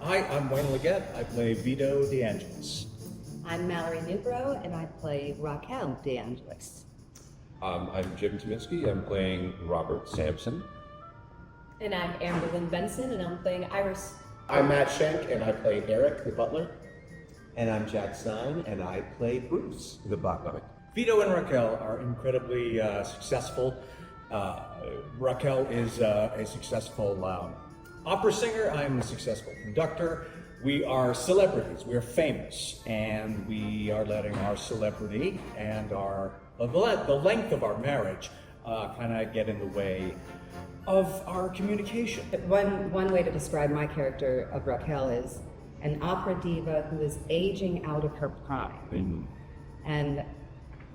Hi, I'm LeGette. I play Vito De Angelis. I'm Mallory Newbrough, and I play Raquel De Angelis. I'm Joe Tyminski. I'm playing Robert Sampson. And I'm Lynn Benson, and I'm playing Iris. I'm Matt Schenk, and I play Eric, the butler. And I'm Jack Stein, and I play Bruce, the butler. Vito and Raquel are incredibly successful. Raquel is a successful opera singer. I'm a successful conductor. We are celebrities. We are famous, and we are letting our celebrity and the length of our marriage kind of get in the way of our communication. One way to describe my character of Raquel is an opera diva who is aging out of her prime. Mm-hmm. And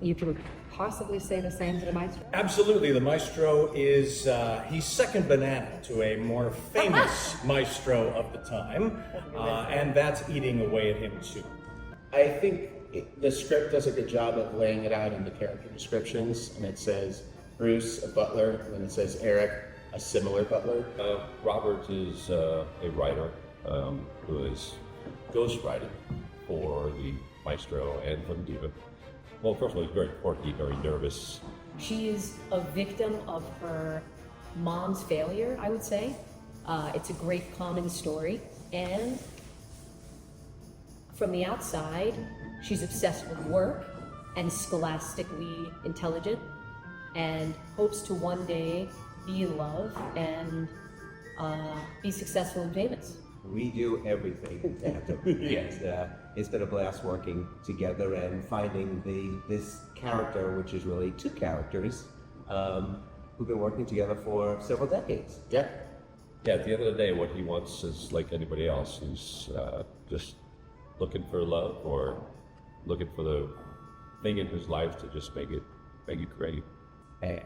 you can possibly say the same to the maestro? Absolutely. The maestro is, he's second banana to a more famous maestro of the time, and that's eating away at him too. I think the script does a good job of laying it out in the character descriptions, and it says Bruce, a butler, and then it says Eric, a similar butler. Robert is a writer who is ghostwriting for the maestro and for the diva. Well, first of all, he's very quirky, very nervous. She is a victim of her mom's failure, I would say. It's a great common story. And from the outside, she's obsessed with work and scholastically intelligent and hopes to one day be in love and be successful and famous. We do everything in tandem. Yes, it's been a blast working together and finding this character, which is really two characters, who've been working together for several decades. Yeah. Yeah, at the end of the day, what he wants is like anybody else. He's just looking for love or looking for the thing in his life to just make it great. And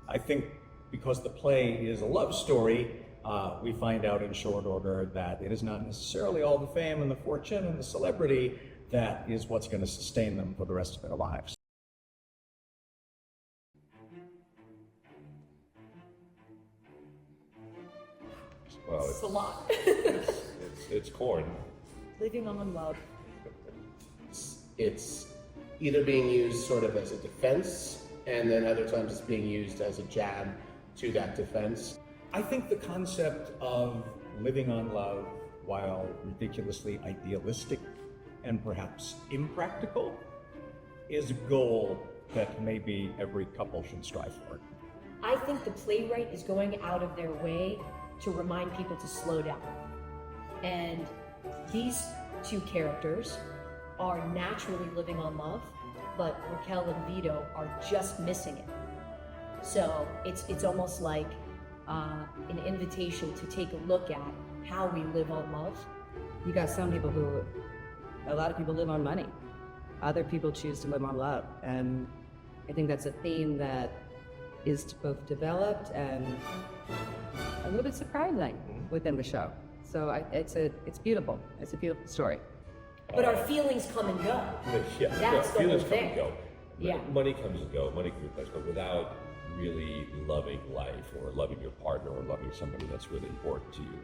I think because the play is a love story, we find out in short order that it is not necessarily all the fame and the fortune and the celebrity that is what's going to sustain them for the rest of their lives. Well, It's a lot. it's corn. Living on love. It's either being used sort of as a defense, and then other times it's being used as a jab to that defense. I think the concept of living on love while ridiculously idealistic and perhaps impractical is a goal that maybe every couple should strive for. I think the playwright is going out of their way to remind people to slow down. And these two characters are naturally living on love, but Raquel and Vito are just missing it. So it's almost like an invitation to take a look at how we live on love. You got some people a lot of people live on money. Other people choose to live on love. And I think that's a theme that is both developed and a little bit surprising within the show. So it's beautiful. It's a beautiful story. But our feelings come and go. Yeah, That's the feelings whole come thing. and go. Yeah. Money comes and go, money comes and goes, but without really loving life or loving your partner or loving somebody that's really important to you,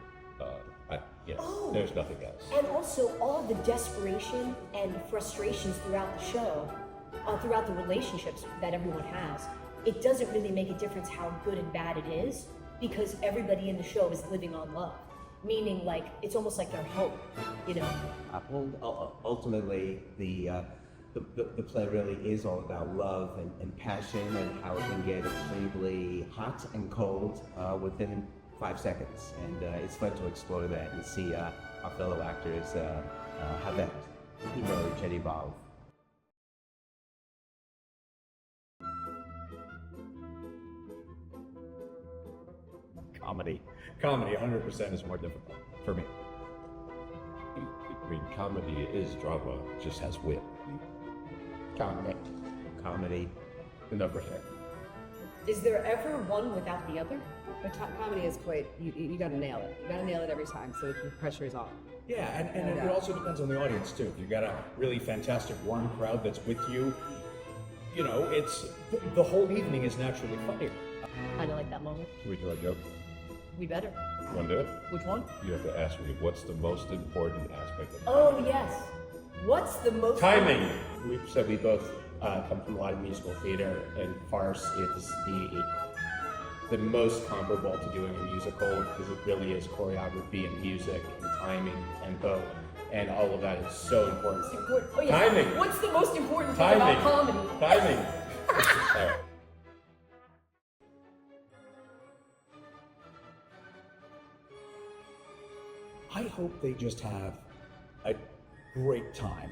there's nothing else. And also all the desperation and frustrations throughout the show, throughout the relationships that everyone has, it doesn't really make a difference how good and bad it is, because everybody in the show is living on love. Meaning, like, it's almost like their hope, you know? Ultimately, the play really is all about love and passion and how it can get extremely hot and cold within 5 seconds. And it's fun to explore that and see our fellow actors how that emerge and evolve. Comedy 100% is more difficult for me. I mean, comedy is drama, it just has wit. Comedy. The number here. Is there ever one without the other? But comedy is quite, you gotta nail it. You gotta nail it every time, so the pressure is on. Yeah, and it also depends on the audience too. If you've got a really fantastic, warm crowd that's with you, you know, it's the whole evening is naturally funnier. Kind of like that moment. Can we do a joke? We better. Want to do it? Which one? You have to ask me what's the most important aspect of Oh, yes. What's the most... timing. We said we both come from a lot of musical theater, and farce is the most comparable to doing a musical because it really is choreography and music and timing, tempo, and all of that is so important. Most important. Oh, yes. Timing. What's the most important thing Timing. about comedy? Timing. All right. I hope they just have a great time.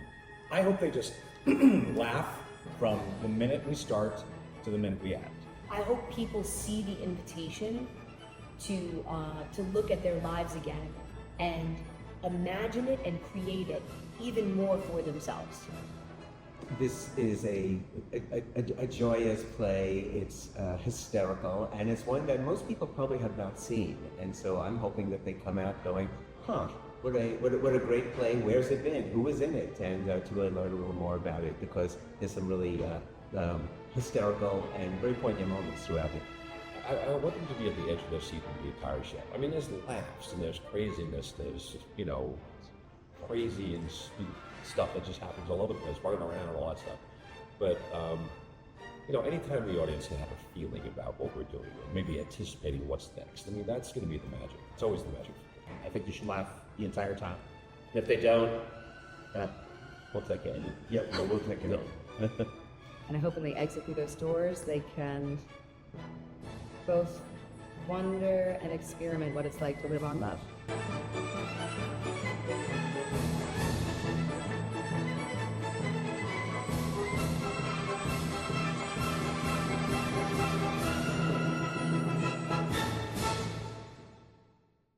I hope they just laugh from the minute we start to the minute we end. I hope people see the invitation to look at their lives again and imagine it and create it even more for themselves. This is a joyous play. It's hysterical, and it's one that most people probably have not seen. And so I'm hoping that they come out going, "Huh, what a great play! Where's it been? Who was in it?" And to really learn a little more about it, because there's some really hysterical and very poignant moments throughout it. I want them to be at the edge of their seat the entire show. I mean, there's laughs and there's craziness. There's crazy and stuff that just happens all over the place, running around and all that stuff. But anytime the audience can have a feeling about what we're doing, and maybe anticipating what's next. I mean, that's going to be the magic. It's always the magic. I think you should laugh the entire time. And if they don't, we'll take it. Yep, we'll take it. And I hope when they exit through those doors, they can both wonder and experiment what it's like to live on love.